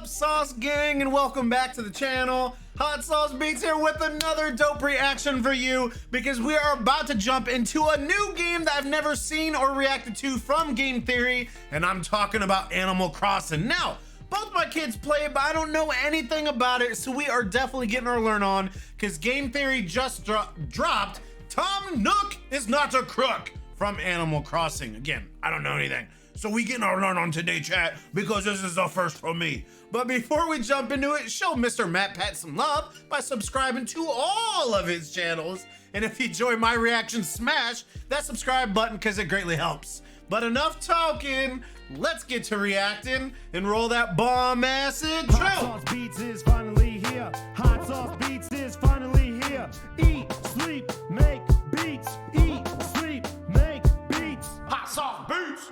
up, Sauce Gang, and welcome back to the channel. Hot Sauce Beats here with another dope reaction for you because we are about to jump into a new game that I've never seen or reacted to from Game Theory, and I'm talking about Animal Crossing. Now, both my kids play it, but I don't know anything about it, so we are definitely getting our learn on because Game Theory just dropped Tom Nook is not a crook from Animal Crossing. Again, I don't know anything. So we getting our learn on today, chat, because this is the first from me. But before we jump into it, show Mr. Matpat some love by subscribing to all of his channels. And if you enjoy my reaction, smash that subscribe button because it greatly helps. But enough talking, let's get to reacting and roll that bomb ass intro. Hot Sauce Beats is finally here. Hot Sauce Beats is finally here. Eat, sleep, make beats. Eat, sleep, make beats. Hot Sauce Beats.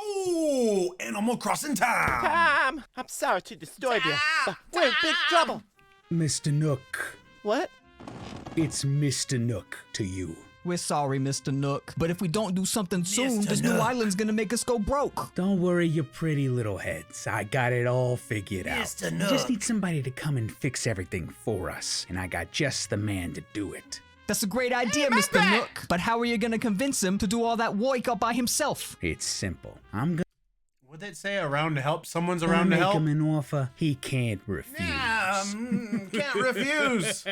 Oh, Animal Crossing time. Tom, I'm sorry to disturb you, but we're in big trouble. Mr. Nook. What? It's Mr. Nook to you. We're sorry, Mr. Nook, but if we don't do something soon, Mr. this new Nook. island's gonna make us go broke. Don't worry your pretty little heads. I got it all figured out. Mr. We Nook. just need somebody to come and fix everything for us, and I got just the man to do it. That's a great idea, Mr. Nook, but how are you gonna convince him to do all that work all by himself? It's simple. I'm gonna What'd it say? Around to help? Someone's around to make help? him an offer he can't refuse. Yeah, can't refuse.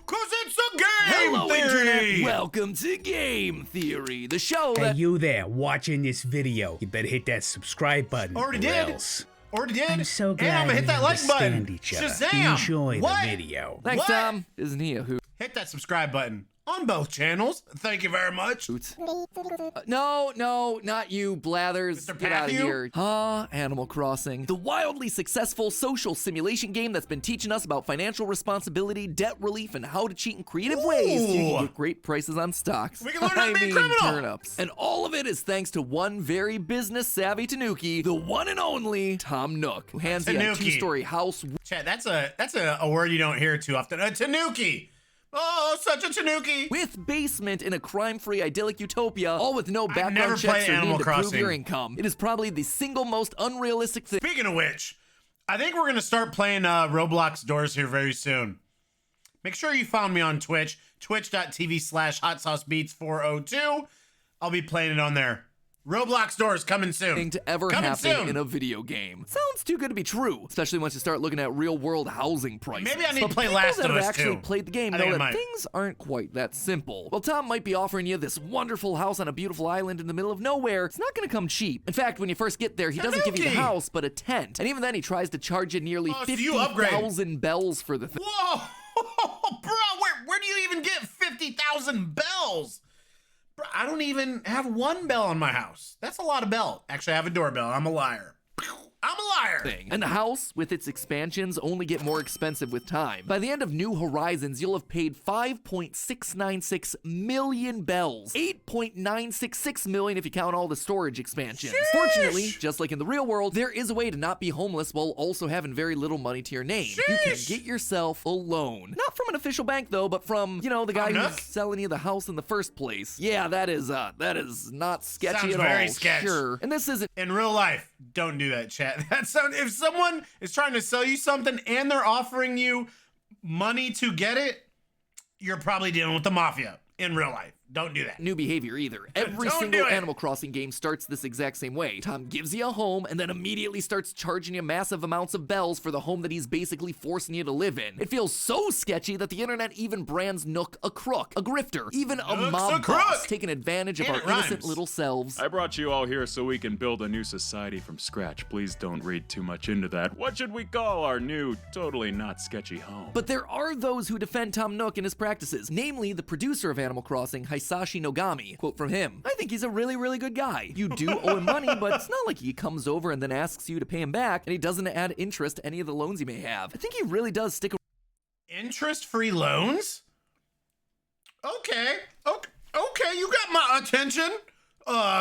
Cause it's a game Hello, theory. Internet. Welcome to Game Theory, the show Hey, that... you there watching this video, you better hit that subscribe button. Already or did. else. Already did. I'm so And glad I'm gonna hit we that like button. understand each other. Shazam. Enjoy What? the video. Thanks, What? Tom. Isn't he a hoot? Hit that subscribe button on both channels. Thank you very much. No, not you, Blathers. Mr. Get out of Patthew? here. Animal Crossing. The wildly successful social simulation game that's been teaching us about financial responsibility, debt relief, and how to cheat in creative ways so you Ooh. can get great prices on stocks. We can learn how to I be a mean, criminal. turnips. And all of it is thanks to one very business-savvy Tanuki, the one and only Tom Nook, who hands you a Tanuki. two-story house. Chat, that's a word you don't hear too often. A tanuki. Oh, such a tanuki. With basement in a crime-free idyllic utopia, all with no never background played checks or Animal need to prove Crossing. your income. It is probably the single most unrealistic thing. Speaking of which, I think we're gonna start playing Roblox Doors here very soon. Make sure you found me on Twitch, twitch.tv/hotsaucebeats402. I'll be playing it on there. Roblox Doors coming soon. To ever Coming happen soon. in a video game. Sounds too good to be true, especially once you start looking at real-world housing prices. Maybe I need But to play people Last that of have Us actually too. played the game I know think I that might. things aren't quite that simple. While Tom might be offering you this wonderful house on a beautiful island in the middle of nowhere, it's not gonna come cheap. In fact, when you first get there, he doesn't give you the Tanuki. house, but a tent. And even then, he tries to charge you nearly Oh, so you upgrade. 50,000 bells for the thing. Whoa, bro, where do you even get 50,000 bells? Bro, I don't even have one bell on my house. That's a lot of bell. Actually, I have a doorbell. I'm a liar. I'm a liar. Thing. And the house, with its expansions, only get more expensive with time. By the end of New Horizons, you'll have paid 5.696 million bells. 8.966 million if you count all the storage expansions. Sheesh. Fortunately, just like in the real world, there is a way to not be homeless while also having very little money to your name. You can Sheesh. get yourself a loan. Not from an official bank, though, but from, you know, the guy Tom who's Nook? selling you the house in the first place. Yeah, that is not sketchy Sounds at very all. sketch. Sure. And this isn't In real life, don't do that, chat. If someone is trying to sell you something and they're offering you money to get it, you're probably dealing with the mafia in real life. Don't do that. new behavior either. Every Don't single do it. Animal Crossing game starts this exact same way. Tom gives you a home and then immediately starts charging you massive amounts of bells for the home that he's basically forcing you to live in. It feels so sketchy that the internet even brands Nook a crook, a grifter, even a Nook's mob a crook. boss, taking advantage of And our it rhymes. innocent little selves. I brought you all here so we can build a new society from scratch. Please don't read too much into that. What should we call our new, totally not sketchy home? But there are those who defend Tom Nook and his practices, namely the producer of Animal Crossing, Hisashi Nogami. Quote from him, "I think he's a really, really good guy. You do owe him money, but it's not like he comes over and then asks you to pay him back, and he doesn't add interest to any of the loans you may have. I think he really does stick Interest-free loans? Okay, you got my attention.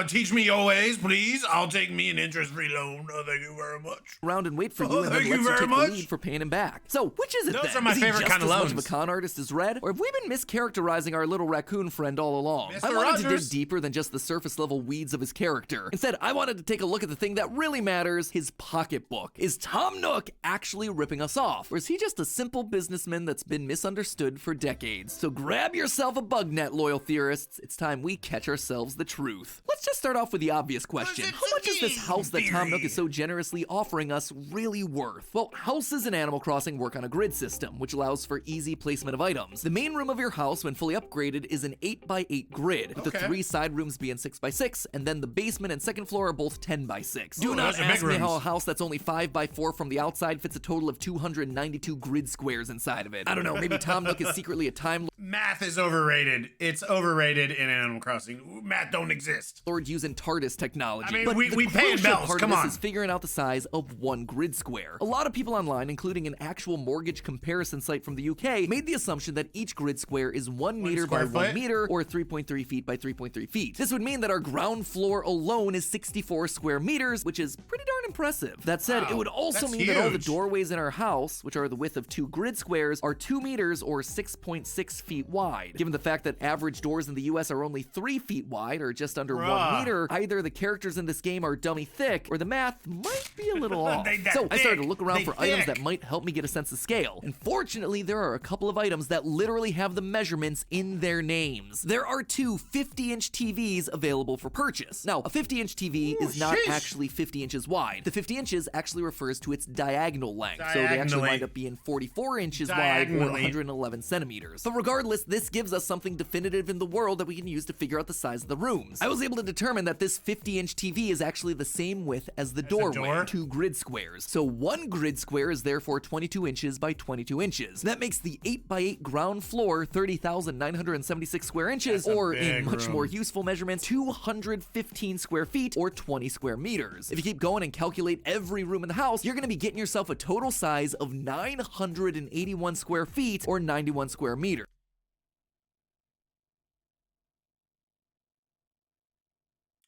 Teach me your ways, please. I'll take me an interest-free loan. Thank you very much. Around and wait for you, and then thank you lets you very take much. the lead for paying him back. So, which is it Those then? are my Is he favorite just kind of as much loans. of a con artist as Red, or have we been mischaracterizing our little raccoon friend all along? Mr. I wanted to Rogers. dig deeper than just the surface-level weeds of his character. Instead, I wanted to take a look at the thing that really matters, his pocketbook. Is Tom Nook actually ripping us off, or is he just a simple businessman that's been misunderstood for decades? So grab yourself a bug net, loyal theorists. It's time we catch ourselves the truth. Let's just start off with the obvious question. How much is this house that Tom Nook is so generously offering us really worth? Well, houses in Animal Crossing work on a grid system, which allows for easy placement of items. The main room of your house, when fully upgraded, is an 8x8 grid, with the 3 side rooms being 6x6, and then the basement and second floor are both 10x6. Do not those are big ask me how a rooms. house that's only 5x4 from the outside fits a total of 292 grid squares inside of it. I don't know, maybe Tom Nook is secretly a Time Math is overrated. It's overrated in Animal Crossing. Math don't exist. Lord using TARDIS technology. I mean, but we the pay in crucial bells, part come of this on. is figuring out the size of one grid square. A lot of people online, including an actual mortgage comparison site from the UK, made the assumption that each grid square is 1 meter by square 1 foot? meter, or 3.3 feet by 3.3 feet. This would mean that our ground floor alone is 64 square meters, which is pretty darn impressive. That said, it would also that's mean that all the huge. doorways in our house, which are the width of 2 grid squares, are 2 meters or 6.6 feet wide. Given the fact that average doors in the US are only 3 feet wide, or just under 1 meter, either the characters in this game are dummy thick, or the math might be a little off. They that So I started to thick. look around They for items thick. that might help me get a sense of scale. And fortunately, there are a couple of items that literally have the measurements in their names. There are 2 50-inch TVs available for purchase. Now, a 50-inch TV is not sheesh. actually 50 inches wide. The 50 inches actually refers to its diagonal length, so they actually Diagonally. wind up being 44 inches wide or Diagonally. 111 centimeters. But regardless, this gives us something definitive in the world that we can use to figure out the size of the rooms. I was able to determine that this 50-inch TV is actually the same width as the doorway, door? 2 grid squares. So 1 grid square is therefore 22 inches by 22 inches. That makes the 8x8 ground floor 30,976 square inches, That's a or in big much room. more useful measurements, 215 square feet or 20 square meters. If you keep going and calculate every room in the house, you're gonna be getting yourself a total size of 981 square feet or 91 square meters.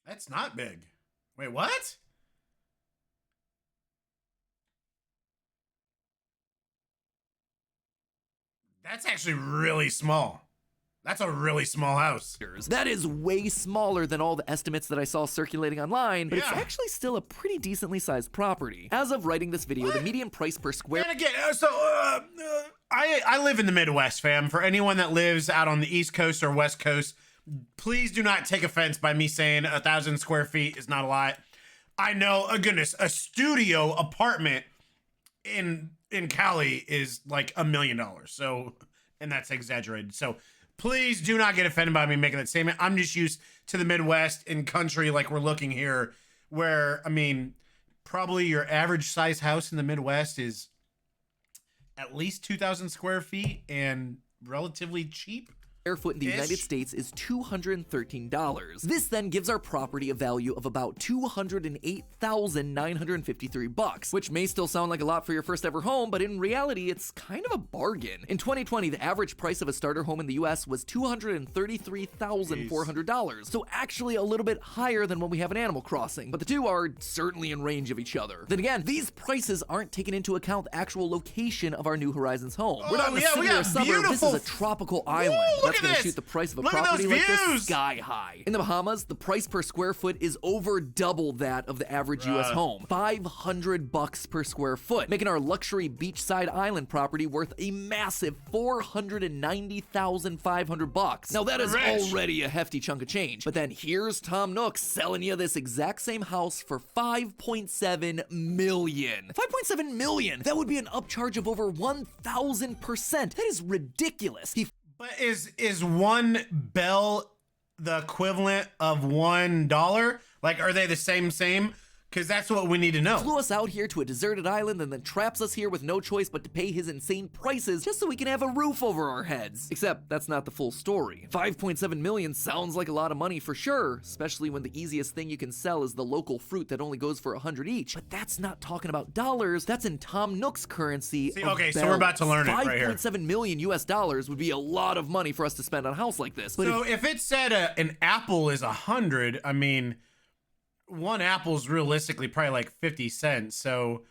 That's not big. Wait, what? That's actually really small. That's a really small house. That is way smaller than all the estimates that I saw circulating online, but it's Yeah. actually still a pretty decently sized property. As of writing this video, the median price per square And again, I live in the Midwest, fam. For anyone that lives out on the East Coast or West Coast, please do not take offense by me saying 1,000 square feet is not a lot. I know, goodness, a studio apartment in Cali is like $1 million. So, and that's exaggerated. So please do not get offended by me making that statement. I'm just used to the Midwest and country like we're looking here, where, I mean, probably your average size house in the Midwest is at least 2,000 square feet and relatively cheap. foot in the United States is $213. This then gives our property a value of about $208,953, which may still sound like a lot for your first ever home, but in reality, it's kind of a bargain. In 2020, the average price of a starter home in the US was $233,400, so actually a little bit higher than what we have in Animal Crossing, but the two are certainly in range of each other. Then again, these prices aren't taking into account the actual location of our New Horizons home. We're not in a yeah, we city or a got suburb, this beautiful- is a tropical island. look That's at gonna this. shoot the price of a Look at property those like this views. sky high. In the Bahamas, the price per square foot is over double that of the average US home. $500 per square foot, making our luxury beachside island property worth a massive $490,500. Now that is Rich. already a hefty chunk of change. But then here's Tom Nook selling you this exact same house for $5.7 million. $5.7 million. That would be an upcharge of over 1,000%. That is ridiculous. But is one bell the equivalent of $1? Like, are they the same? Because that's what we need to know. Flew us out here to a deserted island and then traps us here with no choice but to pay his insane prices just so we can have a roof over our heads. Except that's not the full story. 5.7 million sounds like a lot of money for sure, especially when the easiest thing you can sell is the local fruit that only goes for 100 each. But that's not talking about dollars, that's in Tom Nook's currency. See, okay, so we're about to learn it right here. 5.7 million US dollars would be a lot of money for us to spend on a house like this. But So if it said an apple is 100, I mean, one apple's realistically probably like 50 cents. So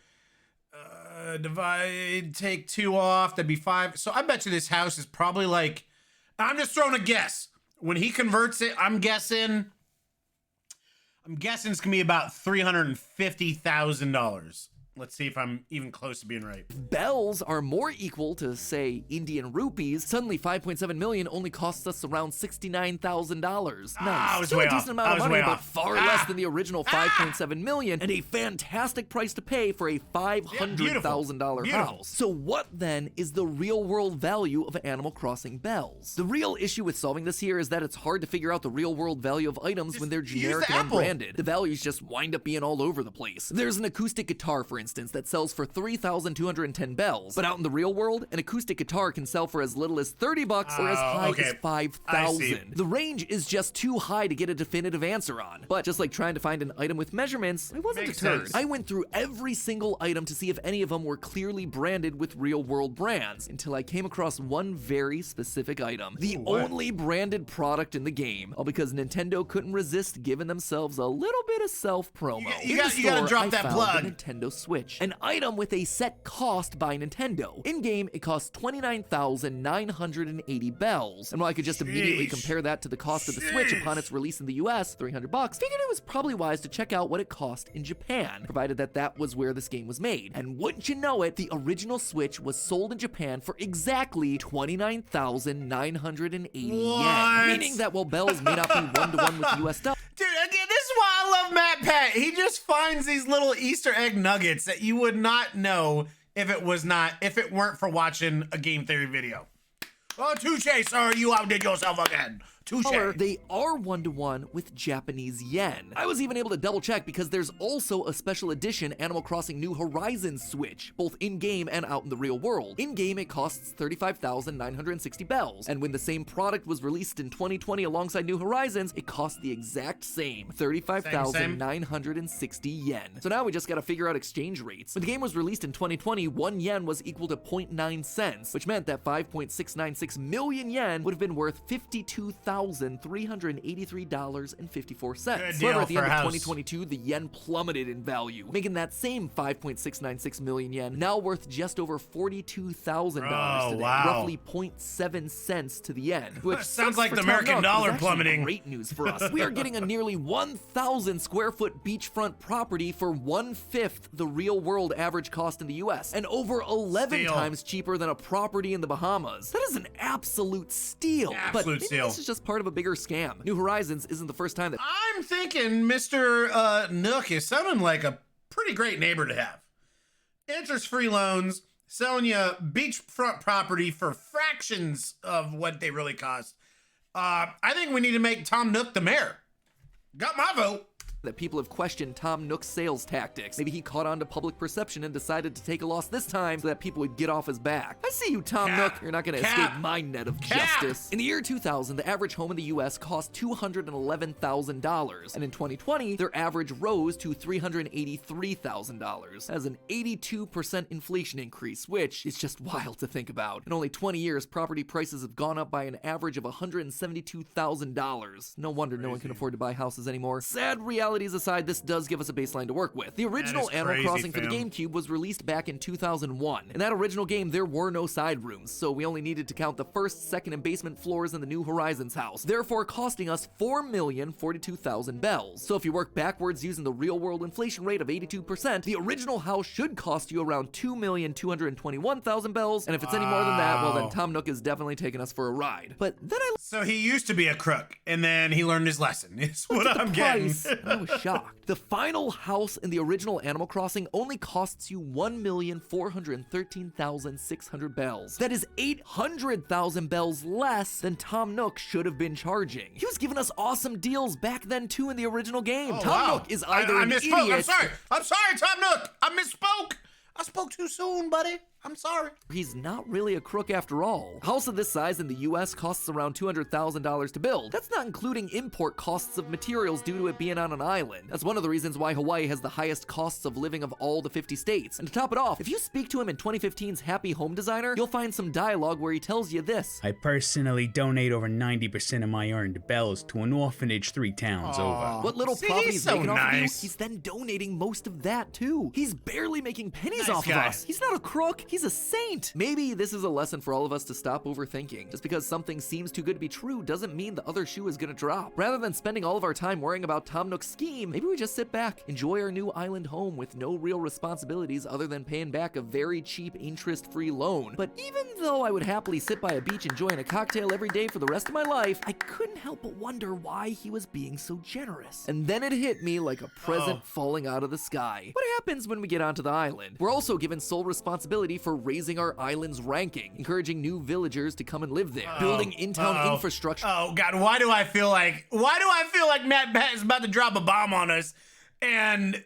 take 2 off, that'd be 5. So I bet you this house is probably like, I'm just throwing a guess. When he converts it, I'm guessing it's gonna be about $350,000. Let's see if I'm even close to being right. bells are more equal to, say, Indian rupees. Suddenly 5.7 million only costs us around $69,000. I was Still way a off. decent amount I of was money, way but off. far less than the original 5.7 million, and a fantastic price to pay for a $500,000 house. So what then is the real world value of Animal Crossing bells? The real issue with solving this here is that it's hard to figure out the real world value of items when they're use generic the and apple. unbranded. The values just wind up being all over the place. There's an acoustic guitar, for instance, that sells for 3,210 bells, but out in the real world, an acoustic guitar can sell for as little as $30 or as high okay. as I see. 5,000. The range is just too high to get a definitive answer on. But just like trying to find an item with measurements, I wasn't Makes deterred. sense. I went through every single item to see if any of them were clearly branded with real world brands, until I came across one very specific item. The only branded product in the game, all because Nintendo couldn't resist giving themselves a little bit of self-promo. You In the gotta store, drop I that found plug. the Nintendo Switch, an item with a set cost by Nintendo. In-game, it costs 29,980 bells. And while I could just immediately Sheesh. compare that to the cost of the Switch upon its release in the US, $300, figured it was probably wise to check out what it cost in Japan, provided that that was where this game was made. And wouldn't you know it, the original Switch was sold in Japan for exactly 29,980 yen. Meaning that while bells may not be one-to-one with US stuff, Dude, again, this is why I love Matpat. He just finds these little Easter egg nuggets that you would not know if it weren't for watching a game theory video. Oh, touche, sir, you outdid yourself again. Touche. they are one-to-one with Japanese yen. I was even able to double check because there's also a special edition Animal Crossing New Horizons Switch, both in-game and out in the real world. In-game, it costs 35,960 bells, and when the same product was released in 2020 alongside New Horizons, it cost the exact same, 35,960 yen. So now we just gotta figure out exchange rates. When the game was released in 2020, 1 yen was equal to 0.9 cents, which meant that 5.696 million yen would have been worth $52,383.54. Good deal However, at the for end a of house. 2022, the yen plummeted in value, making that same 5.696 million yen now worth just over $42,000 today, wow. roughly 0.7 cents to the yen. Which Sounds sucks like for the Tom American Nook, but dollar is actually plummeting. Great news for us. We are getting a nearly 1,000 square foot beachfront property for 1/5 the real world average cost in the US, and over 11 Steal. times cheaper than a property in the Bahamas. That is an absolute steal. But Absolute maybe steal. this is just part of a bigger scam. New Horizons isn't the first time that I'm thinking Mr. Nook is sounding like a pretty great neighbor to have. Interest-free loans, selling you beachfront property for fractions of what they really cost. I think we need to make Tom Nook the mayor. Got my vote. that people have questioned Tom Nook's sales tactics. Maybe he caught on to public perception and decided to take a loss this time so that people would get off his back. I see you, Tom Nook. You're not gonna escape my net of justice. In the year 2000, the average home in the US cost $211,000, and in 2020, their average rose to $383,000. As an 82% inflation increase, which is just wild to think about. In only 20 years, property prices have gone up by an average of $172,000. No wonder no one can afford to buy houses anymore. Sad realities aside, this does give us a baseline to work with. The original Animal Crossing for the GameCube was released back in 2001. In that original game, there were no side rooms, so we only needed to count the first, second, and basement floors in the New Horizons house, therefore costing us 4,042,000 bells. So if you work backwards using the real-world inflation rate of 82%, the original house should cost you around 2,221,000 bells, and if it's any more than that, well then Tom Nook is definitely taking us for a ride. But then So he used to be a crook, and then he learned his lesson, is what I'm getting. I was shocked. The final house in the original Animal Crossing only costs you 1,413,600 bells. That is 800,000 bells less than Tom Nook should have been charging. He was giving us awesome deals back then too in the original game. Tom Nook is either an idiot. I'm sorry, Tom Nook. I misspoke. I spoke too soon, buddy. I'm sorry. He's not really a crook after all. A house of this size in the US costs around $200,000 to build. That's not including import costs of materials due to it being on an island. That's one of the reasons why Hawaii has the highest costs of living of all the 50 states. And to top it off, if you speak to him in 2015's Happy Home Designer, you'll find some dialogue where he tells you this. I personally donate over 90% of my earned bells to an orphanage 3 towns over. What little See, profit he's he's so making off of you, nice. he's then donating most of that too. He's barely making pennies Nice off guy. of us. He's not a crook, he's a saint. Maybe this is a lesson for all of us to stop overthinking. Just because something seems too good to be true doesn't mean the other shoe is gonna drop. Rather than spending all of our time worrying about Tom Nook's scheme, maybe we just sit back, enjoy our new island home with no real responsibilities other than paying back a very cheap interest-free loan. But even though I would happily sit by a beach enjoying a cocktail every day for the rest of my life, I couldn't help but wonder why he was being so generous. And then it hit me like a present falling out of the sky. What happens when we get onto the island? We're also given sole responsibility for raising our island's ranking, encouraging new villagers to come and live there, building in-town infrastructure. Oh God, why do I feel like Matpat is about to drop a bomb on us, and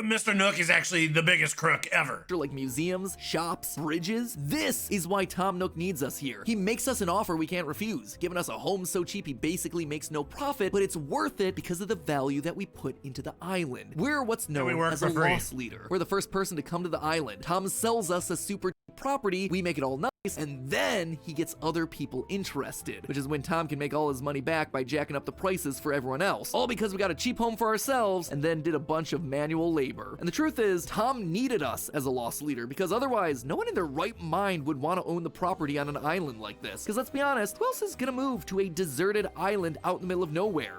Mr. Nook is actually the biggest crook ever? Like museums, shops, bridges. This is why Tom Nook needs us here. He makes us an offer we can't refuse, giving us a home so cheap he basically makes no profit, but it's worth it because of the value that we put into the island. We're what's known as a loss leader. We're the first person to come to the island. Tom sells us a super property, we make it all nice, and then he gets other people interested, which is when Tom can make all his money back by jacking up the prices for everyone else. All because we got a cheap home for ourselves and then did a bunch of manual labor. And the truth is, Tom needed us as a loss leader because otherwise no one in their right mind would want to own the property on an island like this. Because let's be honest, who else is gonna move to a deserted island out in the middle of nowhere?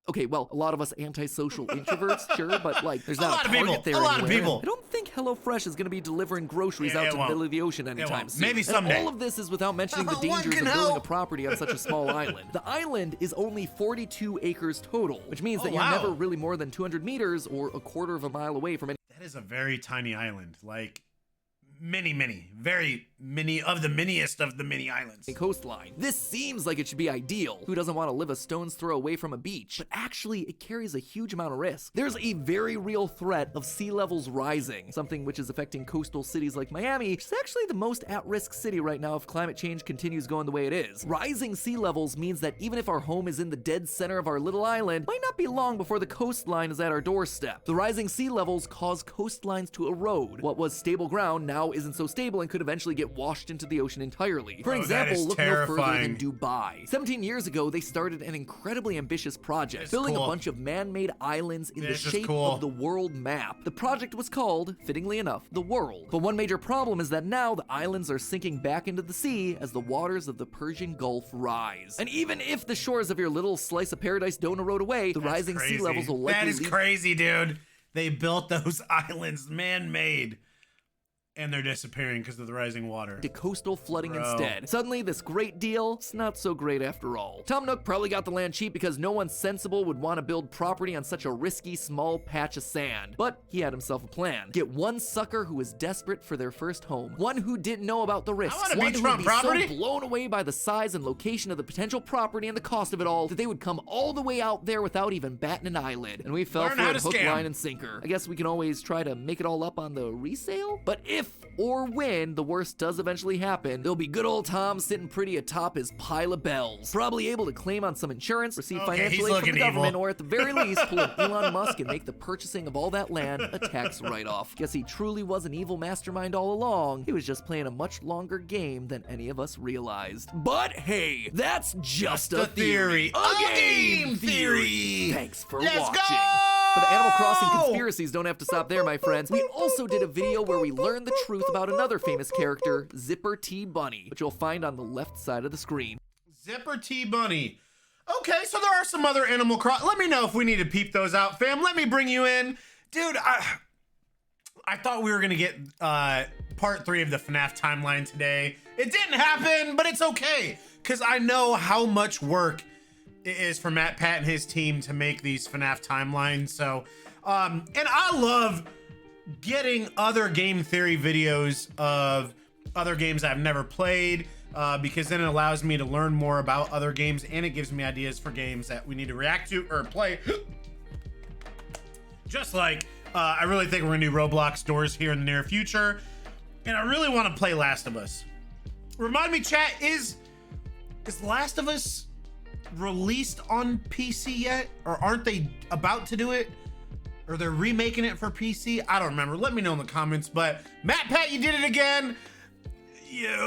Okay, well, a lot of us antisocial introverts, sure, but like, there's not a target there. A lot of people. I don't think HelloFresh is going to be delivering groceries out to the middle of the ocean anytime soon. Maybe someday. And all of this is without mentioning the dangers of building a property on such a small island. The island is only 42 acres total, which means that you're never really more than 200 meters or a quarter of a mile away from any. That is a very tiny island. Like, very many of the miniest of the mini islands. Coastline. This seems like it should be ideal. Who doesn't want to live a stone's throw away from a beach? But actually, it carries a huge amount of risk. There's a very real threat of sea levels rising, something which is affecting coastal cities like Miami, which is actually the most at-risk city right now if climate change continues going the way it is. Rising sea levels means that even if our home is in the dead center of our little island, it might not be long before the coastline is at our doorstep. The rising sea levels cause coastlines to erode. What was stable ground now isn't so stable and could eventually get washed into the ocean entirely. For example, look no further than Dubai. 17 years ago, they started an incredibly ambitious project, building a bunch of man-made islands in the shape of the world map. The project was called, fittingly enough, the World. But one major problem is that now the islands are sinking back into the sea as the waters of the Persian Gulf rise. And even if the shores of your little slice of paradise don't erode away, the rising sea levels will likely That is crazy, dude. They built those islands man-made, and they're disappearing because of the rising water. To coastal flooding instead. Suddenly, this great deal, it's not so great after all. Tom Nook probably got the land cheap because no one sensible would want to build property on such a risky small patch of sand. But he had himself a plan. Get one sucker who was desperate for their first home. One who didn't know about the risks. One who would be so blown away by the size and location of the potential property and the cost of it all that they would come all the way out there without even batting an eyelid. And we fell for it hook, line, and sinker. I guess we can always try to make it all up on the resale? But if or when the worst does eventually happen, there'll be good old Tom sitting pretty atop his pile of bells, probably able to claim on some insurance, receive financial aid from the government, or at the very least pull an Elon Musk and make the purchasing of all that land a tax write-off. Guess he truly was an evil mastermind all along. He was just playing a much longer game than any of us realized. But hey, that's just a theory. A game theory. Thanks for watching. But the Animal Crossing conspiracies don't have to stop there, my friends. We also did a video where we learned the truth about another famous character, Zipper T Bunny, which you'll find on the left side of the screen. Zipper T Bunny. Okay, so there are some other Animal Crossing. Let me know if we need to peep those out, fam. Let me bring you in. Dude, I thought we were gonna get part 3 of the Fnaf timeline today. It didn't happen, but it's okay, because I know how much work is for Matpat and his team to make these FNAF timelines. So, and I love getting other game theory videos of other games I've never played, because then it allows me to learn more about other games, and it gives me ideas for games that we need to react to or play. Just like, I really think we're gonna do Roblox Doors here in the near future, and I really want to play Last of Us. Remind me, chat, is Last of Us released on PC yet? Or aren't they about to do it? Or they're remaking it for PC? I don't remember. Let me know in the comments. But Matpat, you did it again.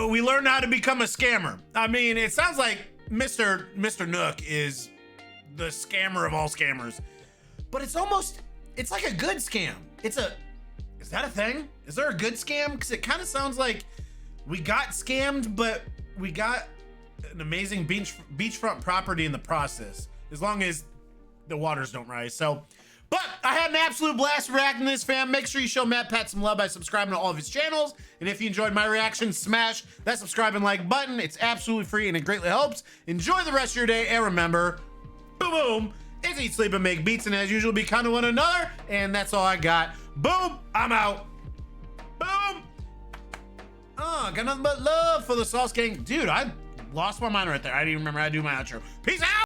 We learned how to become a scammer. I mean, it sounds like Mr. Nook is the scammer of all scammers. But it's like a good scam. Is that a thing? Is there a good scam? Because it kind of sounds like we got scammed, but we got an amazing beachfront property in the process, as long as the waters don't rise. So, but I had an absolute blast reacting to this, fam. Make sure you show Matpat some love by subscribing to all of his channels. And if you enjoyed my reaction, smash that subscribe and like button. It's absolutely free and it greatly helps. Enjoy the rest of your day, and remember, boom, boom, is eat, sleep, and make beats, and as usual, be kind to one another. And that's all I got. Boom, I'm out. Boom. Got nothing but love for the Sauce Gang. Dude, I lost my mind right there. I didn't even remember how to do my outro. Peace out.